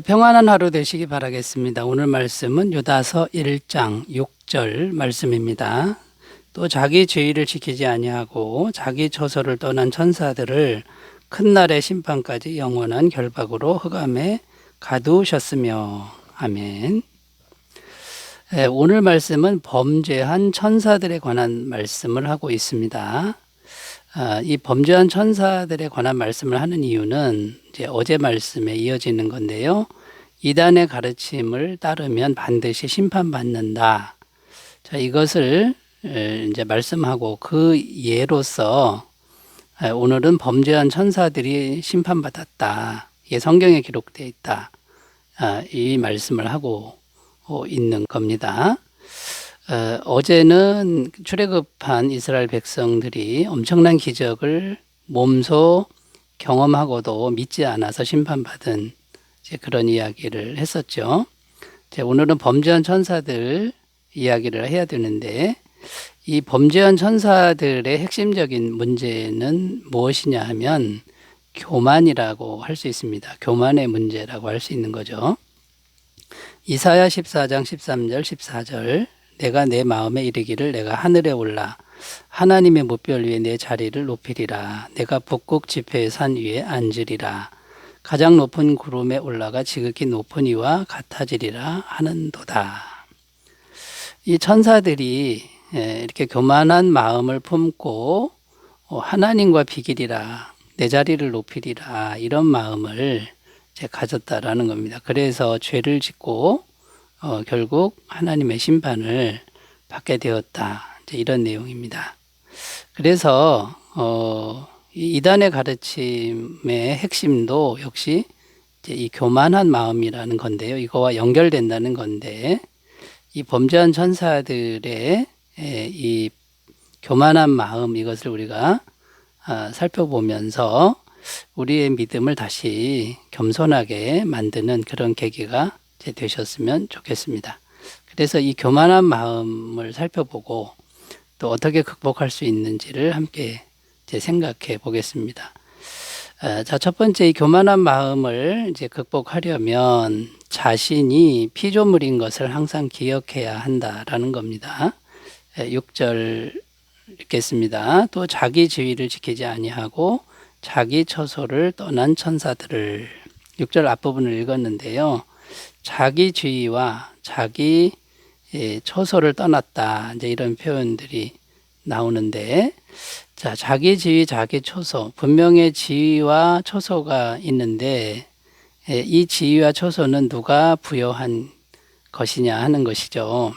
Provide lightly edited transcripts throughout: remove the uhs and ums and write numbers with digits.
평안한 하루 되시기 바라겠습니다. 오늘 말씀은 유다서 1장 6절 말씀입니다. 또 자기 죄의를 지키지 아니하고 자기 처소를 떠난 천사들을 큰 날의 심판까지 영원한 결박으로 흑암에 가두셨으며. 아멘. 오늘 말씀은 범죄한 천사들에 관한 말씀을 하고 있습니다. 이 범죄한 천사들에 관한 말씀을 하는 이유는 이제 어제 말씀에 이어지는 건데요. 이단의 가르침을 따르면 반드시 심판받는다. 자, 이것을 이제 말씀하고 그 예로서 오늘은 범죄한 천사들이 심판받았다. 이게 성경에 기록되어 있다. 이 말씀을 하고 있는 겁니다. 어제는 출애굽한 이스라엘 백성들이 엄청난 기적을 몸소 경험하고도 믿지 않아서 심판받은 그런 이야기를 했었죠. 오늘은 범죄한 천사들 이야기를 해야 되는데, 이 범죄한 천사들의 핵심적인 문제는 무엇이냐 하면 교만이라고 할 수 있습니다. 교만의 문제라고 할 수 있는 거죠. 이사야 14장 13절 14절 내가 내 마음에 이르기를 내가 하늘에 올라 하나님의 뭇별 위에 내 자리를 높이리라. 내가 북극 지폐의 산 위에 앉으리라. 가장 높은 구름에 올라가 지극히 높은 이와 같아지리라 하는도다. 이 천사들이 이렇게 교만한 마음을 품고 하나님과 비기리라, 내 자리를 높이리라, 이런 마음을 가졌다라는 겁니다. 그래서 죄를 짓고 결국 하나님의 심판을 받게 되었다. 이런 내용입니다. 그래서 이단의 가르침의 핵심도 역시 이 교만한 마음이라는 건데요. 이거와 연결된다는 건데, 이 범죄한 천사들의 이 교만한 마음, 이것을 우리가 살펴보면서 우리의 믿음을 다시 겸손하게 만드는 그런 계기가 되셨으면 좋겠습니다. 그래서 이 교만한 마음을 살펴보고 또 어떻게 극복할 수 있는지를 함께 생각해 보겠습니다. 자, 첫 번째, 이 교만한 마음을 극복하려면 자신이 피조물인 것을 항상 기억해야 한다라는 겁니다. 6절 읽겠습니다. 또 자기 지위를 지키지 아니하고 자기 처소를 떠난 천사들을, 6절 앞부분을 읽었는데요. 자기 지위와 자기 처소를 떠났다, 이제 이런 표현들이 나오는데, 자, 자기 지위, 자기 처소, 분명히 지위와 처소가 있는데 이 지위와 처소는 누가 부여한 것이냐 하는 것이죠.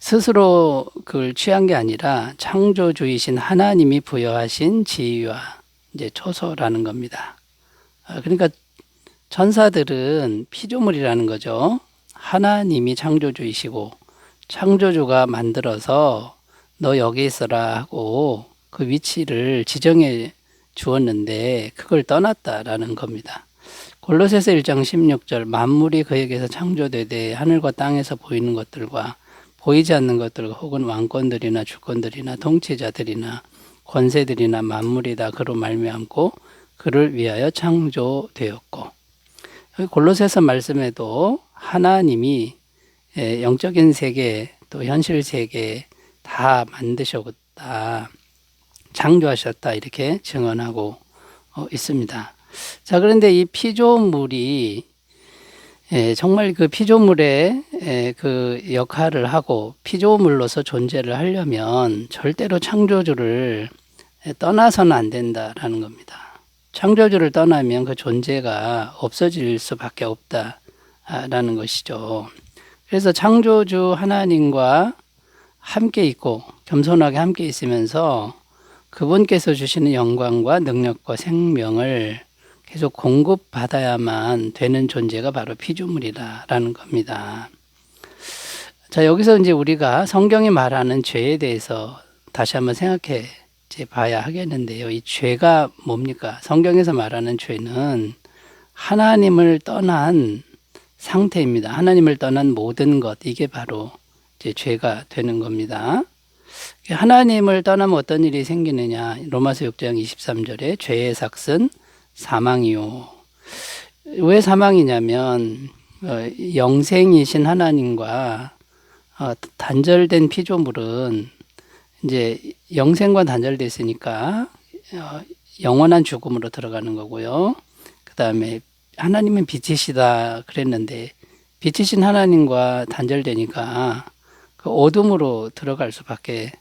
스스로 그걸 취한 게 아니라 창조주이신 하나님이 부여하신 지위와 이제 처소라는 겁니다. 그러니까 천사들은 피조물이라는 거죠. 하나님이 창조주이시고 창조주가 만들어서 너 여기 있어라 하고 그 위치를 지정해 주었는데 그걸 떠났다라는 겁니다. 골로새서 1장 16절 만물이 그에게서 창조되되 하늘과 땅에서 보이는 것들과 보이지 않는 것들과 혹은 왕권들이나 주권들이나 통치자들이나 권세들이나 만물이 다 그로 말미암고 그를 위하여 창조되었고, 골로새서 말씀에도 하나님이 영적인 세계 또 현실 세계 다 만드셨다, 창조하셨다, 이렇게 증언하고 있습니다. 자, 그런데 이 피조물이 정말 그 피조물의 그 역할을 하고 피조물로서 존재를 하려면 절대로 창조주를 떠나서는 안 된다라는 겁니다. 창조주를 떠나면 그 존재가 없어질 수밖에 없다라는 것이죠. 그래서 창조주 하나님과 함께 있고 겸손하게 함께 있으면서 그분께서 주시는 영광과 능력과 생명을 계속 공급받아야만 되는 존재가 바로 피조물이라는 겁니다. 자, 여기서 이제 우리가 성경이 말하는 죄에 대해서 다시 한번 생각해 봐야 하겠는데요. 이 죄가 뭡니까? 성경에서 말하는 죄는 하나님을 떠난 상태입니다. 하나님을 떠난 모든 것, 이게 바로 이제 죄가 되는 겁니다. 하나님을 떠나면 어떤 일이 생기느냐? 로마서 6장 23절에 죄의 삭은 사망이요. 왜 사망이냐면 영생이신 하나님과 단절된 피조물은 이제 영생과 단절돼 있으니까 영원한 죽음으로 들어가는 거고요. 그 다음에 하나님은 빛이시다 그랬는데 빛이신 하나님과 단절되니까 그 어둠으로 들어갈 수밖에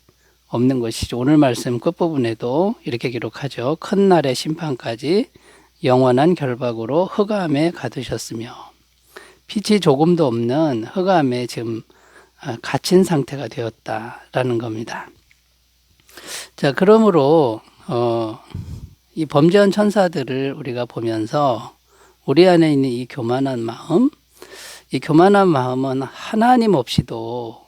없는 것이죠. 오늘 말씀 끝부분에도 이렇게 기록하죠. 큰 날의 심판까지 영원한 결박으로 흑암에 가두셨으며, 빛이 조금도 없는 흑암에 지금 갇힌 상태가 되었다라는 겁니다. 자, 그러므로 이 범죄한 천사들을 우리가 보면서 우리 안에 있는 이 교만한 마음, 이 교만한 마음은 하나님 없이도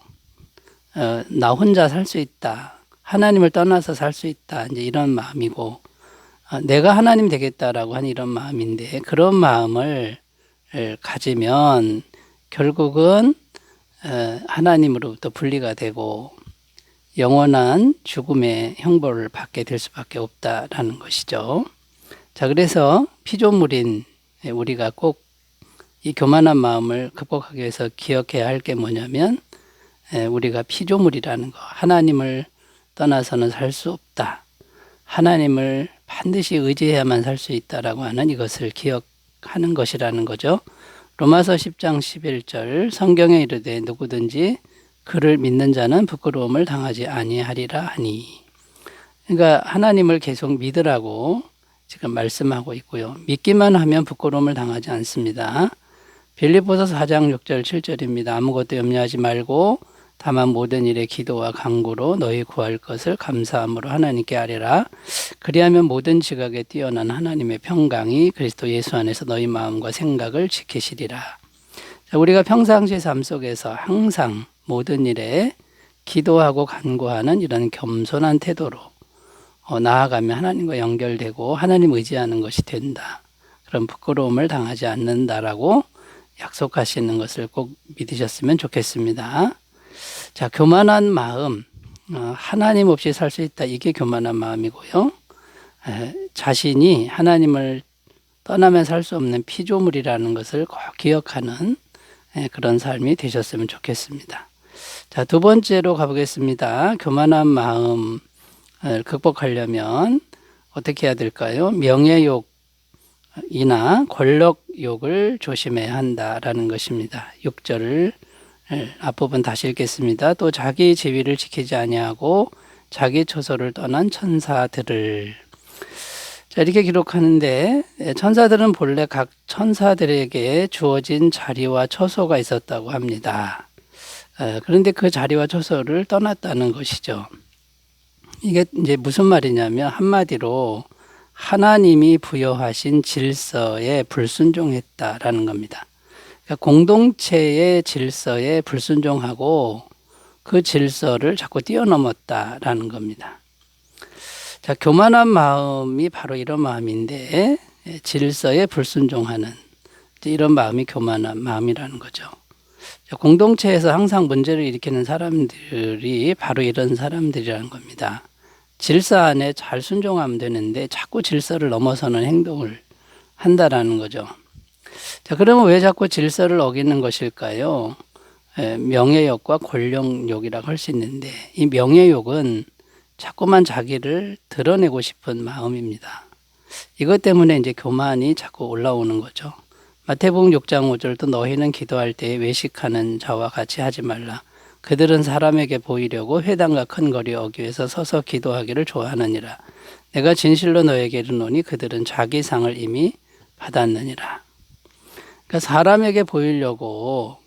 나 혼자 살 수 있다, 하나님을 떠나서 살 수 있다, 이제 이런 마음이고, 내가 하나님 되겠다라고 하는 이런 마음인데, 그런 마음을 가지면 결국은 하나님으로부터 분리가 되고 영원한 죽음의 형벌을 받게 될 수밖에 없다라는 것이죠. 자, 그래서 피조물인 우리가 꼭 이 교만한 마음을 극복하기 위해서 기억해야 할 게 뭐냐면, 우리가 피조물이라는 거, 하나님을 떠나서는 살 수 없다, 하나님을 반드시 의지해야만 살 수 있다라고 하는 이것을 기억하는 것이라는 거죠. 로마서 10장 11절 성경에 이르되 누구든지 그를 믿는 자는 부끄러움을 당하지 아니하리라 하니. 그러니까 하나님을 계속 믿으라고 지금 말씀하고 있고요. 믿기만 하면 부끄러움을 당하지 않습니다. 빌립보서 4장 6절 7절입니다. 아무것도 염려하지 말고 다만 모든 일에 기도와 간구로 너희 구할 것을 감사함으로 하나님께 아뢰라. 그리하면 모든 지각에 뛰어난 하나님의 평강이 그리스도 예수 안에서 너희 마음과 생각을 지키시리라. 자, 우리가 평상시 삶 속에서 항상 모든 일에 기도하고 간구하는 이런 겸손한 태도로 나아가면 하나님과 연결되고 하나님 의지하는 것이 된다. 그런 부끄러움을 당하지 않는다라고 약속하시는 것을 꼭 믿으셨으면 좋겠습니다. 자, 교만한 마음, 하나님 없이 살 수 있다, 이게 교만한 마음이고요. 자신이 하나님을 떠나면 살 수 없는 피조물이라는 것을 꼭 기억하는 그런 삶이 되셨으면 좋겠습니다. 자, 두 번째로 가보겠습니다. 교만한 마음을 극복하려면 어떻게 해야 될까요? 명예욕이나 권력욕을 조심해야 한다라는 것입니다. 6절을 앞부분 다시 읽겠습니다. 또 자기 지위를 지키지 아니하고 자기 처소를 떠난 천사들을. 자, 이렇게 기록하는데, 천사들은 본래 각 천사들에게 주어진 자리와 처소가 있었다고 합니다. 그런데 그 자리와 처소를 떠났다는 것이죠. 이게 이제 무슨 말이냐면, 한마디로 하나님이 부여하신 질서에 불순종했다라는 겁니다. 그러니까 공동체의 질서에 불순종하고 그 질서를 자꾸 뛰어넘었다라는 겁니다. 자, 교만한 마음이 바로 이런 마음인데, 질서에 불순종하는 이런 마음이 교만한 마음이라는 거죠. 자, 공동체에서 항상 문제를 일으키는 사람들이 바로 이런 사람들이라는 겁니다. 질서 안에 잘 순종하면 되는데 자꾸 질서를 넘어서는 행동을 한다라는 거죠. 자, 그러면 왜 자꾸 질서를 어기는 것일까요? 명예욕과 권력욕이라고 할 수 있는데, 이 명예욕은 자꾸만 자기를 드러내고 싶은 마음입니다. 이것 때문에 이제 교만이 자꾸 올라오는 거죠. 마태복음 6장 5절도 너희는 기도할 때 외식하는 자와 같이 하지 말라. 그들은 사람에게 보이려고 회당과 큰 거리 어귀에서 서서 기도하기를 좋아하느니라. 내가 진실로 너에게 이르노니 그들은 자기 상을 이미 받았느니라. 그러니까 사람에게 보이려고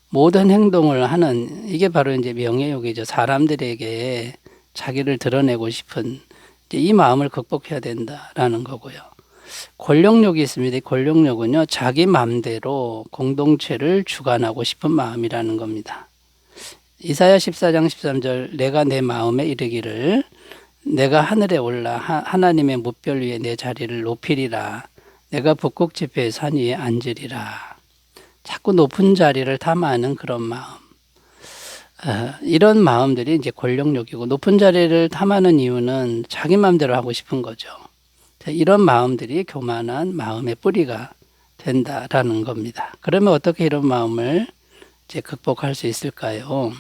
모든 행동을 하는, 이게 바로 이제 명예욕이죠. 사람들에게 자기를 드러내고 싶은 이 마음을 극복해야 된다라는 거고요. 권력욕이 있습니다. 권력욕은요, 자기 마음대로 공동체를 주관하고 싶은 마음이라는 겁니다. 이사야 14장 13절 내가 내 마음에 이르기를 내가 하늘에 올라 하나님의 뭇별 위에 내 자리를 높이리라. 내가 북극 지폐의 산 위에 앉으리라. 자꾸 높은 자리를 탐하는 그런 마음. 이런 마음들이 이제 권력욕이고, 높은 자리를 탐하는 이유는 자기 마음대로 하고 싶은 거죠. 이런 마음들이 교만한 마음의 뿌리가 된다라는 겁니다. 그러면 어떻게 이런 마음을 이제 극복할 수 있을까요?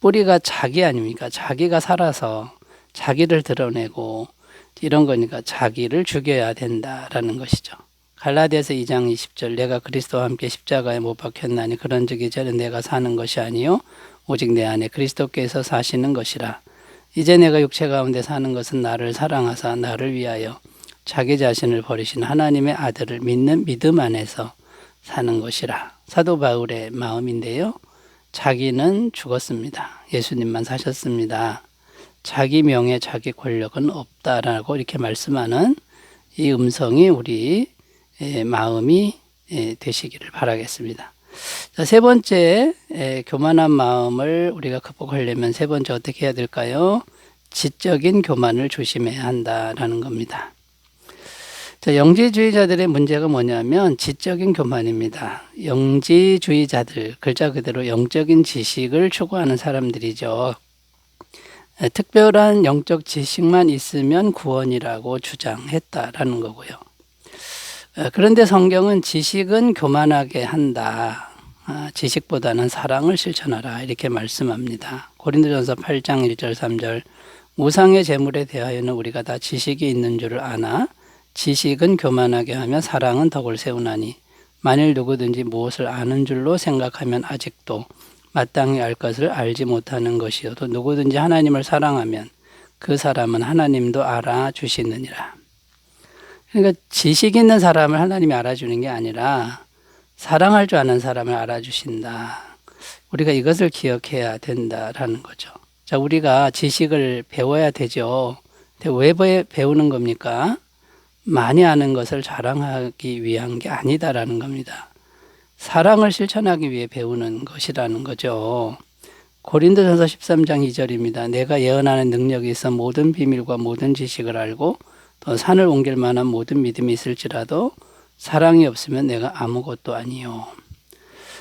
뿌리가 자기 아닙니까? 자기가 살아서 자기를 드러내고 이런 거니까 자기를 죽여야 된다라는 것이죠. 갈라디아서 2장 20절 내가 그리스도와 함께 십자가에 못 박혔나니 그런즉 이제는 내가 사는 것이 아니요 오직 내 안에 그리스도께서 사시는 것이라. 이제 내가 육체 가운데 사는 것은 나를 사랑하사 나를 위하여 자기 자신을 버리신 하나님의 아들을 믿는 믿음 안에서 사는 것이라. 사도 바울의 마음인데요. 자기는 죽었습니다. 예수님만 사셨습니다. 자기 명예, 자기 권력은 없다라고 이렇게 말씀하는 이 음성이 우리 마음이 되시기를 바라겠습니다. 자, 세 번째, 교만한 마음을 우리가 극복하려면 세 번째 어떻게 해야 될까요? 지적인 교만을 조심해야 한다라는 겁니다. 자, 영지주의자들의 문제가 뭐냐면 지적인 교만입니다. 영지주의자들, 글자 그대로 영적인 지식을 추구하는 사람들이죠. 특별한 영적 지식만 있으면 구원이라고 주장했다라는 거고요. 그런데 성경은 지식은 교만하게 한다. 지식보다는 사랑을 실천하라 이렇게 말씀합니다. 고린도전서 8장 1절 3절 우상의 재물에 대하여는 우리가 다 지식이 있는 줄을 아나 지식은 교만하게 하며 사랑은 덕을 세우나니 만일 누구든지 무엇을 아는 줄로 생각하면 아직도 마땅히 알 것을 알지 못하는 것이어도 누구든지 하나님을 사랑하면 그 사람은 하나님도 알아주시느니라. 그러니까 지식 있는 사람을 하나님이 알아주는 게 아니라 사랑할 줄 아는 사람을 알아주신다. 우리가 이것을 기억해야 된다라는 거죠. 자, 우리가 지식을 배워야 되죠. 근데 왜 배우는 겁니까? 많이 아는 것을 자랑하기 위한 게 아니다라는 겁니다. 사랑을 실천하기 위해 배우는 것이라는 거죠. 고린도전서 13장 2절입니다. 내가 예언하는 능력이 있어 모든 비밀과 모든 지식을 알고 또 산을 옮길 만한 모든 믿음이 있을지라도 사랑이 없으면 내가 아무것도 아니요.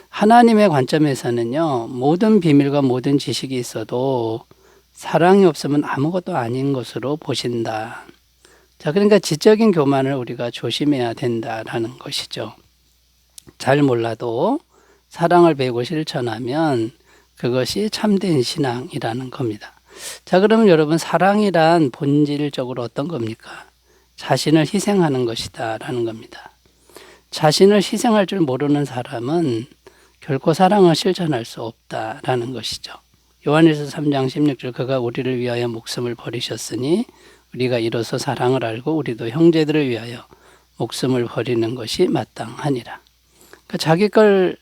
하나님의 관점에서는요. 모든 비밀과 모든 지식이 있어도 사랑이 없으면 아무것도 아닌 것으로 보신다. 자, 그러니까 지적인 교만을 우리가 조심해야 된다라는 것이죠. 잘 몰라도 사랑을 배우고 실천하면 그것이 참된 신앙이라는 겁니다. 자, 그러면 여러분 사랑이란 본질적으로 어떤 겁니까? 자신을 희생하는 것이다라는 겁니다. 자신을 희생할 줄 모르는 사람은 결코 사랑을 실천할 수 없다라는 것이죠. 요한일서 3장 16절 그가 우리를 위하여 목숨을 버리셨으니 우리가 이로써 사랑을 알고 우리도 형제들을 위하여 목숨을 버리는 것이 마땅하니라. 그러니까 자기 걸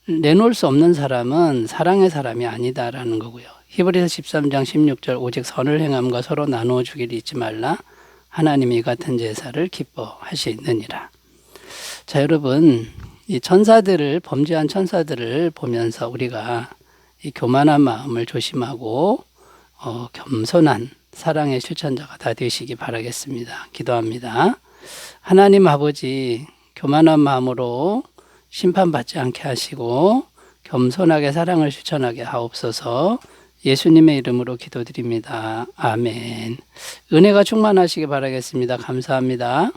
내놓을 수 없는 사람은 사랑의 사람이 아니다라는 거고요. 히브리서 13장 16절 오직 선을 행함과 서로 나누어 주기를 잊지 말라. 하나님이 이 같은 제사를 기뻐하시느니라. 자, 여러분 이 천사들을 범죄한 천사들을 보면서 우리가 이 교만한 마음을 조심하고 겸손한 사랑의 실천자가 다 되시기 바라겠습니다. 기도합니다. 하나님 아버지 교만한 마음으로 심판받지 않게 하시고 겸손하게 사랑을 실천하게 하옵소서. 예수님의 이름으로 기도드립니다. 아멘. 은혜가 충만하시기 바라겠습니다. 감사합니다.